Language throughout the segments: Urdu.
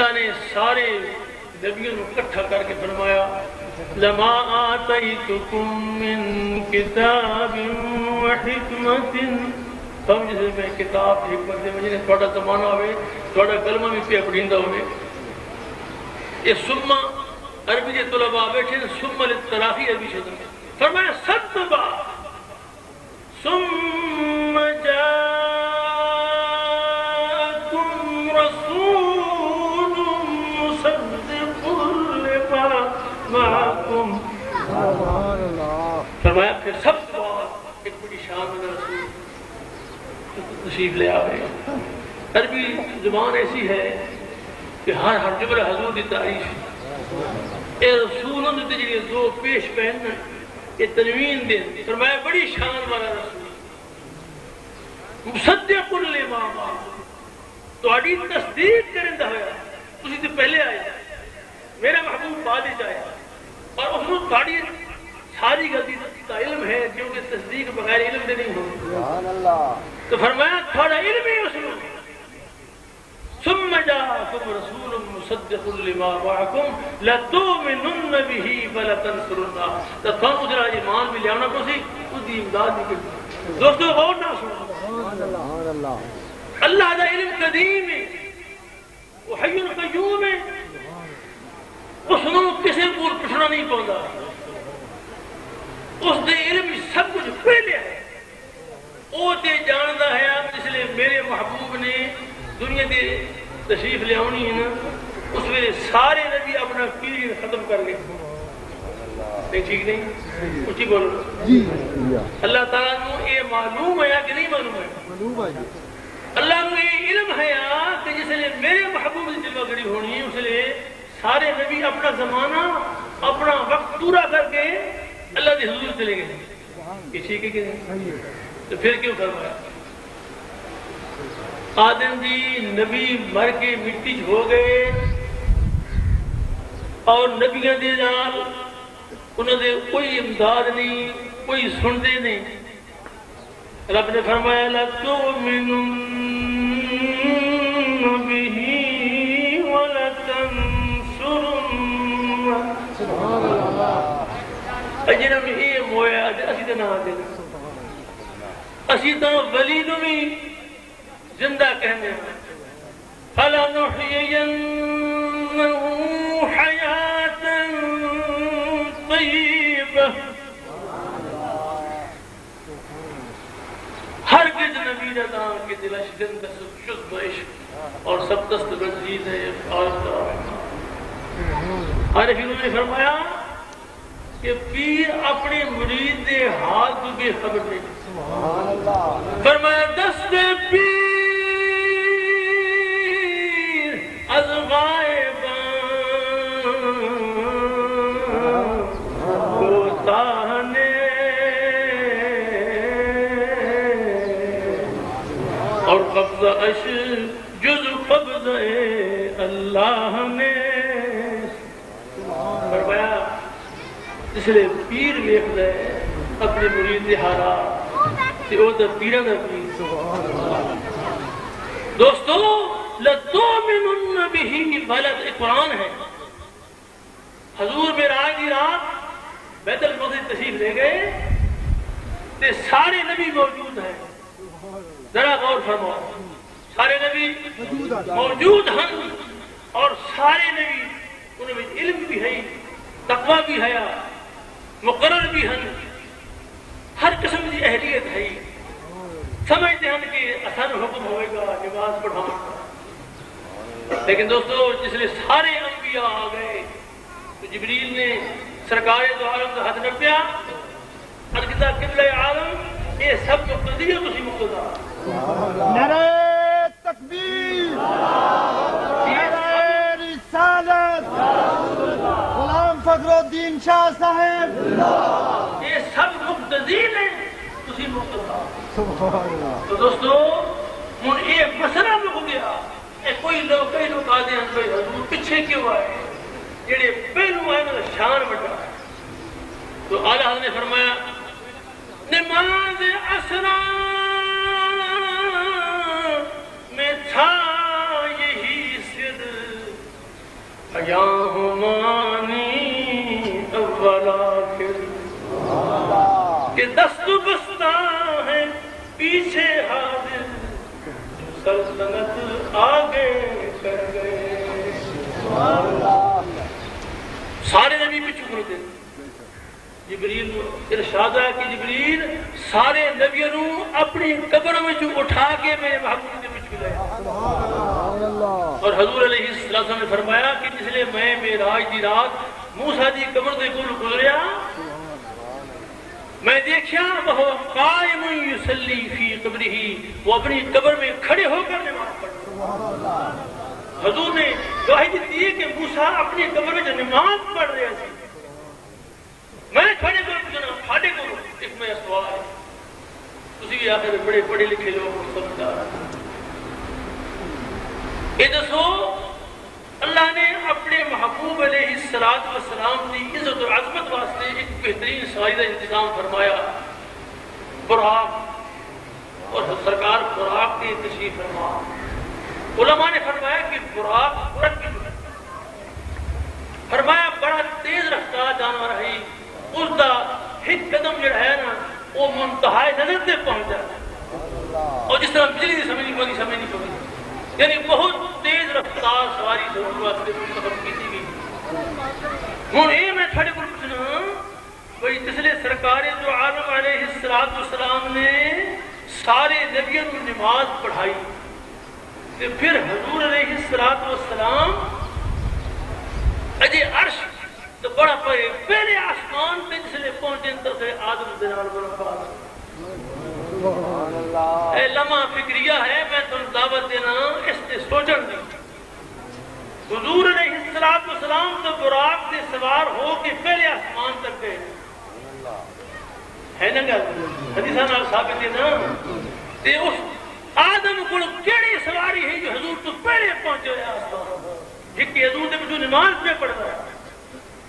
اللہ نے سارے نبیوں کو اکٹھا کر کے فرمایا لما آتیتکم من کتاب و حکمت تم جسے میں کتاب حکمت دے مجھے تھوڑا زمانہ ہوئے تھوڑا کلمہ بھی پہ پڑھیندہ ہوئے یہ سمہ عربی کے طلباء بیٹھے سمہ للتراخی عربی شدہ فرمایا ستبا ثم جاءکم رسول مصدق لما معکم فرمایا پھر سب بات ایک بڑی شان میں رسول تشریف لے آئے عربی زبان ایسی ہے کہ ہر جملہ حضور کی تعریف اے رسولوں نے تجھے دو پیش پہننا یہ تنوین دین فرمایا بڑی شان والا رسول مصدق لما معکم تہاڈی تصدیق کرندا ہویا تسی تے پہلے آئے میرا محبوب بعد وچ آیا اور اس کو تہاڈی ساری غلطی کا علم ہے کیونکہ تصدیق بغیر علم دے نہیں ہوتی سبحان اللہ تو فرمایا تھوڑا علم ہی اس میں ثم جاءكم رسول مصدق لما معكم لتؤمنن به ولتنصرنه تو تم اجرا ایمان بھی لیانا کو سی اس دی امداد بھی کرنا دوستو غور نہ سنو سبحان اللہ اللہ دا علم قدیم ہے وہ حی قیوم ہے اس نو کسی کو پوچھنا نہیں پوندا اس دے علم سب کچھ پہلے ہے وہ تے جاندا ہے اس لیے میرے محبوب نے دنیا دے تشریف لے آنی ہے نا اس ویلے سارے نبی اپنا پیریڈ ختم کر لے نہیں ٹھیک نہیں اچھی بولو اللہ تعالیٰ کو یہ معلوم ہے کہ نہیں معلوم ہے اللہ کو یہ علم ہے کہ جس لیے میرے محبوب کی جلوہ گری ہونی ہے اس لیے سارے نبی اپنا زمانہ اپنا وقت پورا کر کے اللہ کے حضور چلے گئے یہ ٹھیک ہے کہ نہیں تو پھر کیوں فرمایا آدم جی نبی مر کے مٹی ہو گئے اور نبیاں دے نال انہوں نے کوئی امداد نہیں کوئی سنتے نہیں رب نے فرمایا لَتُؤْمِنُنَّ بِهِ وَلَتَنْصُرُنَّهُ سبحان اللہ اجرم یہ مویا اسی تے نہ دے اسی تو ولی نو بھی زندہ کہنے فَلَنُحْيِيَنَّهُ حَيَاةً طَيِّبَةً ہرگز نبی نظام کے دلش زندہ شد و عشق اور سب دست بنزید ہے عارفین نے فرمایا کہ پیر اپنے مرید دے حال کو بے خبر نہیں فرمایا دست پیر از غائبان کوتاہنے اور قبضہ اش جز قبضہ اللہ نے فرمایا اس لئے پیر ویکھ دے اپنے مرید ہارا تے او دا پیرہ دا پیر دوستو لَتُؤْمِنُنَّ بِهِ بلد قرآن ہے حضور معراج دی رات بیت المقدس تشریف لے گئے تے سارے نبی موجود ہیں ذرا غور فرماؤ سارے نبی موجود ہیں اور سارے نبی انہوں میں علم بھی ہے تقوی بھی ہے مقرر بھی ہیں ہر قسم کی اہلیت ہے سمجھتے ہیں کہ اثر حکم ہوئے گا نماز پڑھانا لیکن دوستو جس لئے سارے انبیاء آ گئے تو جبریل نے سرکار دو عالم کا ہاتھ نپیا ارکتا قبلہ عالم یہ سب مقتدی ہے تسی مقتدہ نعرہ تکبیر نعرہ رسالت غلام فخر الدین شاہ صاحب یہ سب مقتدی ہیں تسی مقتدہ تو دوستو ہن ایک مسئلہ میں ہو گیا کوئی لوگ کئی لوگ آدھے ہیں بھائی حضور پیچھے کیوں آئے جڑے پہلو آئے میں شان بڑھا تو اعلیٰ حضرت نے فرمایا نماز اسرا میں تھا یہی سر حیاہمانی اول آخر کہ دست بستہ ہے پیچھے حاضر سلطنت آگے کر گئے. سارے نبی پیچھے کر دے. جبریل ارشاد ہے کہ جبریل سارے نبیوں نو اپنی قبر میں جو اٹھا کے میرے محبوب کے پیچھے لے. اور حضور علیہ السلام نے فرمایا کہ جس لیے میں معراج دی رات موسیٰ دی قبر دے کول گزریا میں دیکھیا وہ قائم یصلی فی قبرہ وہ اپنی قبر میں کھڑے ہو کر نماز پڑھ رہا. حضور نے گواہی دی کہ موسیٰ اپنی قبر میں نماز پڑھ رہا تھا. میں کھڑے کو پوچھنا کھاڑے کو ایک میں سوال ہے تسی بھی آخر بڑے پڑھے لکھے لوگ سمجھدار یہ دسو اللہ نے اپنے محبوب علیہ السلام کی عزت و عظمت واسطے ایک بہترین سواری کا انتظام فرمایا. براق اور سرکار براق کی تشریف فرما. علماء نے فرمایا کہ براق فرمایا بڑا تیز رفتار جانور ہے. اس کا ایک قدم جڑا ہے نا وہ منتہا نظر سے پہنچ جاتا اور جس طرح بجلی کی سمجھ نہیں پڑی یعنی بہت تیز رفتار سواری ضرور واسطے منتخب کی گئی. ہوں یہ میں تھوڑے کو پوچھنا بھائی جسلے سرکار جو عالم علیہ السلام نے سارے نبیوں کو نماز پڑھائی تو پھر حضور علیہ السلام اجے عرش تو بڑا پڑے پہلے آسمان پہ جسلے پہنچے تو پھر آدم دنال برکات. اے لمحہ فکریہ ہے میں تم دعوت دینا اس نے سوچن دی. حضور علیہ السلام تو براق سے سوار ہو کے پہلے آسمان تک گئے ہے نا گل حدیثاں نال ثابت ہے نا. تے اس آدم کو کیڑی سواری ہے جو حضور تو پہلے پہنچے ہوئے آسمان ٹھیک کہ حضور نے جو نماز پہ پڑھ رہا ہے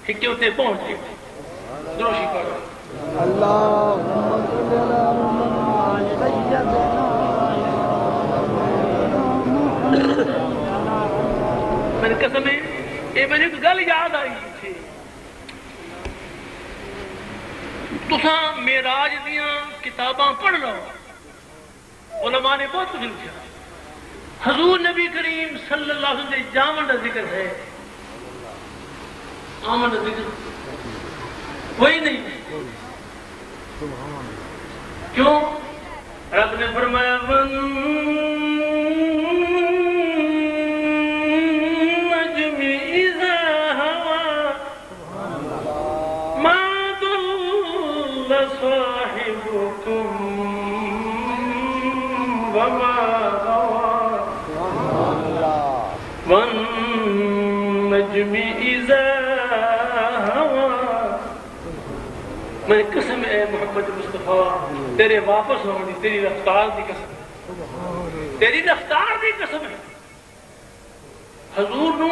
ٹھیک کہ اتنے پہنچ گئے. دروشی پڑھ اللہم صلی میں نے قسم ہے یہ میں نے ایک گل یاد آئی تھی. تساں معراج دیاں کتاباں پڑھ لو علماء نے بہت کچھ لکھا. حضور نبی کریم صلی اللہ علیہ وسلم جامن کا ذکر ہے آمن کا ذکر کوئی نہیں. کیوں رب نے فرمایا میں قسم اے محمد مصطفیٰ تیرے واپس ہونے تیری رفتار دی قسم تیری رفتار دی قسم ہے. حضور نو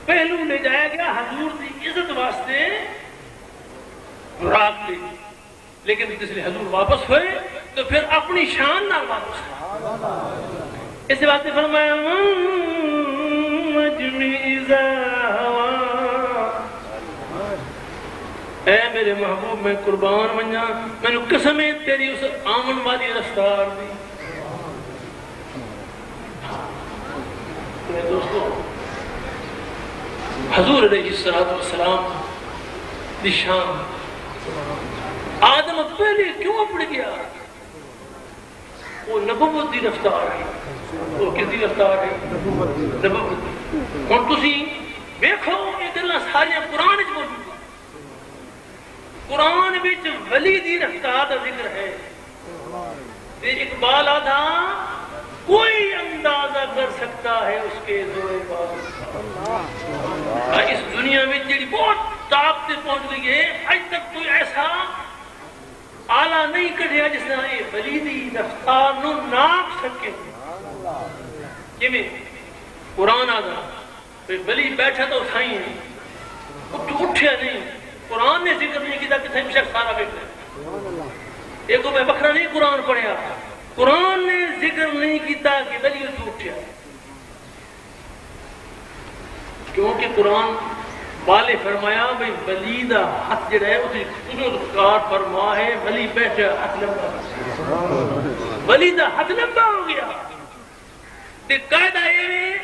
پہلو لے جایا گیا حضور دی عزت واسطے رات دی لیکن جس لئے حضور واپس ہوئے تو پھر اپنی شان نہ واپس ہوئے. اس بات نے فرمایا اے میرے محبوب میں قربان منجا میں نے قسم ہے تیری اس آمن والی رفتار دی. میرے دوستو حضور علیہ السلام دی شان آدم پہلے کیوں اپڑ گیا وہ نبوت دی رفتار ہے. وہ کس دی رفتار ہے نبوت دی. ہن تسی دیکھو یہ گلاں ساری قرآن وچ موجود ہیں. قرآن وچ ولی دی رفتار کا ذکر ہے. اقبال آدھا کوئی اندازہ کر سکتا ہے اس کے زور بازو. اس دنیا میں جڑی بہت طاقت سے پہنچ گئی ہے آج تک کوئی ایسا آلہ نہیں کٹھیا جس نے یہ ولی دی رفتار نو ناپ سکے. کیویں قرآن آدھا ولی بیٹھا تو اٹھائی نہیں اٹھیا نہیں. قرآن نے ذکر نہیں کیا کہ شخص سارا بیٹھ گیا. ایک میں بکرا نہیں قرآن پڑھیا قرآن نے ذکر نہیں کیا کہ ولی تو اٹھیا. کیونکہ قرآن والے فرمایا بھئی ولی دا ہاتھ جڑا ہے اسے خود کار فرما ہے ولی بیٹھا ہاتھ لمبا ولی دا ہاتھ لمبا ہو گیا تے قاعدہ یہ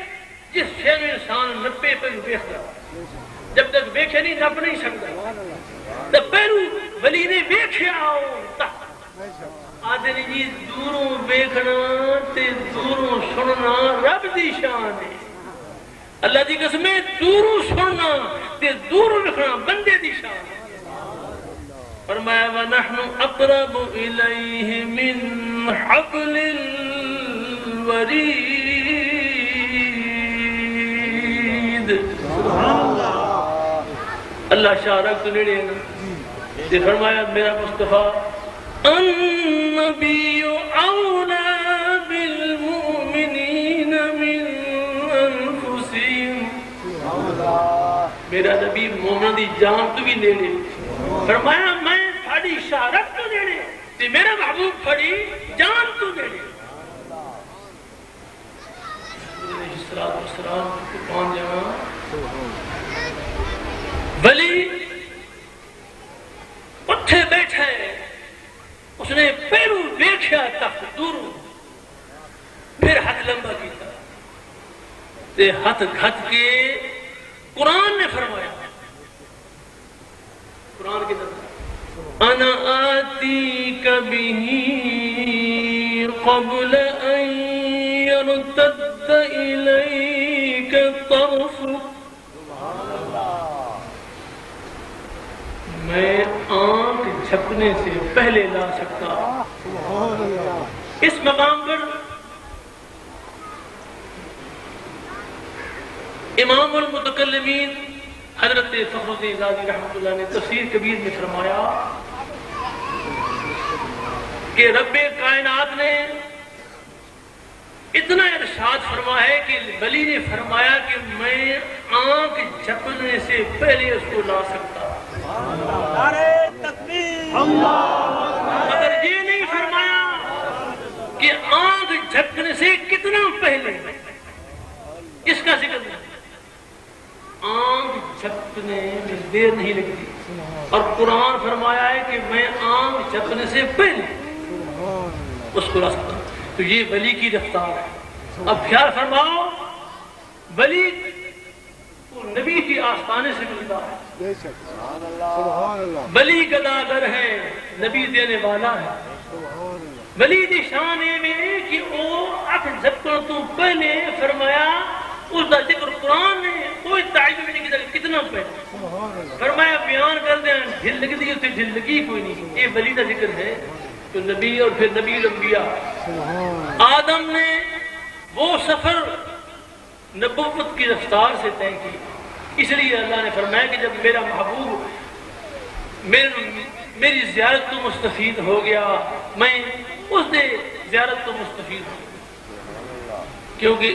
جس شے میں انسان نپے پہ ویکھدا جب تک ویکھے نہیں نپ نہیں سکتا تو پہلو ولی نے ویکھیا آدھے جی دوروں ویکھنا تے دوروں سننا رب دی شان ہے اللہ دی قسم ہے دوروں سننا تے دوروں ویکھنا بندے دی شان ہے فرمایا وَنَحْنُ أَقْرَبُ إِلَيْهِ مِنْ حَبْلِ الْوَرِيدِ اللہ شاہ رکھ تو نیڑے نا تے فرمایا میرا مصطفیٰ النبی اولا بالمؤمنین من انفسهم میرا نبی مومن دی جان تو بھی نیڑے فرمایا میں پھڑی شاہ رکھ تو نیڑے تے میرا محبوب پھڑی جان تو نیڑے السلام کو پہنچ جانا ولی اٹھے بیٹھے اس نے پیرو ویکھیا تک دوروں پھر ہاتھ لمبا کیتا تے ہاتھ گھت کے قرآن نے فرمایا قرآن کی طرف انا آتیک بہ قبل ان یرتد الیک طرفک میں آنکھ جھپکنے سے پہلے لا سکتا اس مقام پر امام المتکلمین حضرت فخر الدین رازی رحمۃ اللہ نے تفسیر کبیر میں فرمایا کہ رب کائنات نے اتنا ارشاد فرما ہے کہ ولی نے فرمایا کہ میں آنکھ جھپکنے سے پہلے اس کو لا سکتا مگر یہ نہیں فرمایا کہ آنکھ جھپکنے سے کتنا پہلے اس کا ذکر نہیں آنکھ جھپکنے میں دیر نہیں لگتی اور قرآن فرمایا ہے کہ میں آنکھ جھپکنے سے پہلے اس کو لا سکتا ہوں تو یہ ولی کی رفتار ہے اب خیال فرماؤ ولی نبی کی آستانے سے ملتا ہے ولی گداگر ہے نبی دینے والا ہے ولی دی شان میں کہ وہ اپنے جھپکنے تو پہلے فرمایا اس کا ذکر قرآن نے کوئی تعجب نہیں کیا کتنا پہلے فرمایا بیان کر دیں ڈھل لگ دی اسے ڈھل لگی کوئی نہیں یہ ولی کا ذکر ہے تو نبی اور پھر نبی الانبیاء آدم نے وہ سفر نبوت کی رفتار سے طے کی اس لیے اللہ نے فرمایا کہ جب میرا محبوب میری زیارت تو مستفید ہو گیا میں اس نے زیارت تو مستفید ہو گیا کیونکہ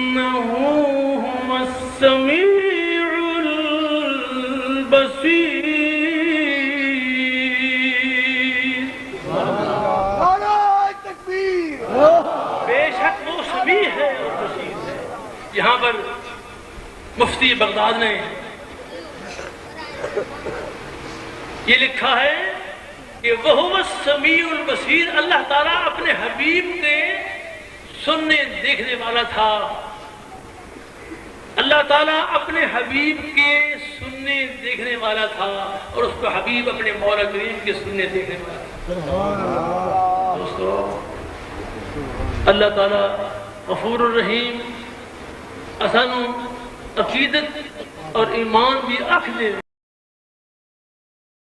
انہو ہم السمیع البصیر بے شک وہ سمیع ہے اور بصیر ہے یہاں پر مفتی بغداد نے یہ لکھا ہے کہ وہ السمیع البصیر اللہ تعالیٰ اپنے حبیب کے سننے دیکھنے والا تھا اللہ تعالیٰ اپنے حبیب کے سننے دیکھنے والا تھا اور اس کو حبیب اپنے مولا کریم کے سننے دیکھنے والا تھا دوستو اللہ تعالیٰ غفور الرحیم اسانو عقیدت اور ایمان بھی آنکھ دے